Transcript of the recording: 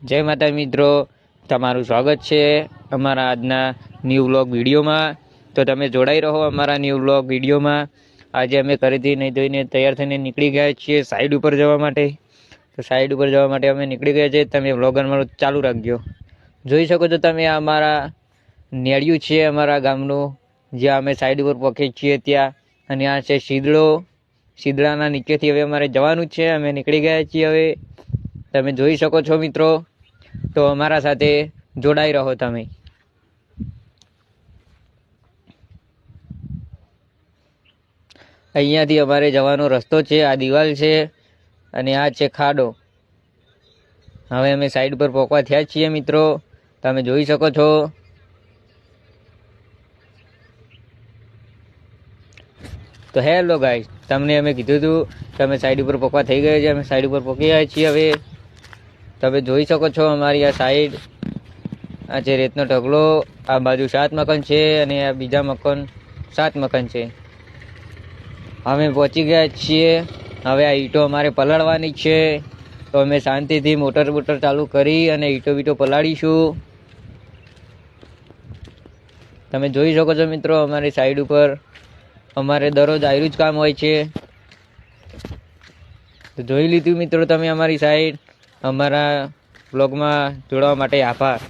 જય માતા મિત્રો, તમારું સ્વાગત છે અમારા આજના ન્યૂ વ્લોગ વિડીયોમાં। તો તમે જોડાઈ રહો અમારા ન્યૂ વ્લોગ વિડીયોમાં। આજે અમે ઘરેથી નહીં ધોઈને તૈયાર થઈને નીકળી ગયા છીએ સાઈડ ઉપર જવા માટે। તો સાઈડ ઉપર જવા માટે અમે નીકળી ગયા છીએ। તમે વ્લોગ અમારું ચાલુ રાખજો। જોઈ શકો છો તમે અમારા નેડિયું છે અમારા ગામનું, જ્યાં અમે સાઈડ ઉપર પહોંચીએ છીએ ત્યાં। અને આ છે શીદડો। શીદડાના નીચેથી હવે અમારે જવાનું છે। અમે નીકળી ગયા છીએ હવે, તમે જોઈ શકો છો મિત્રો। તો અમારા સાથે જોડાઈ રહો તમે। અહીંયાથી અમારે જવાનો રસ્તો છે, આ દિવાલ છે અને આ છે ખાડો। હવે અમે સાઈડ પર પહોંચવા થયા છીએ મિત્રો, તમે જોઈ શકો છો। તો હેલો ગાઈસ, તમને અમે કીધું હતું તમે સાઈડ ઉપર પહોંચવા થઈ ગયા છે। અમે સાઈડ ઉપર પહોંચી ગયા છીએ હવે, તમે જોઈ શકો છો અમારી આ સાઈડ। આ છે રેતનો ઢગલો, આ બાજુ 7 મકાન છે અને આ બીજા મકાન 7 મકાન છે। અમે પહોંચી ગયા છીએ। હવે આ ઈંટો અમારે પલાળવાની છે, તો અમે શાંતિથી મોટર ચાલુ કરી અને ઈંટો પલાળીશું। તમે જોઈ શકો છો મિત્રો અમારી સાઈડ ઉપર અમારે દરરોજ આયરું જ કામ હોય છે। તો જોઈ લીધું મિત્રો તમે અમારી સાઈડ। અમારા બ્લોગમાં જોડવા માટે આભાર।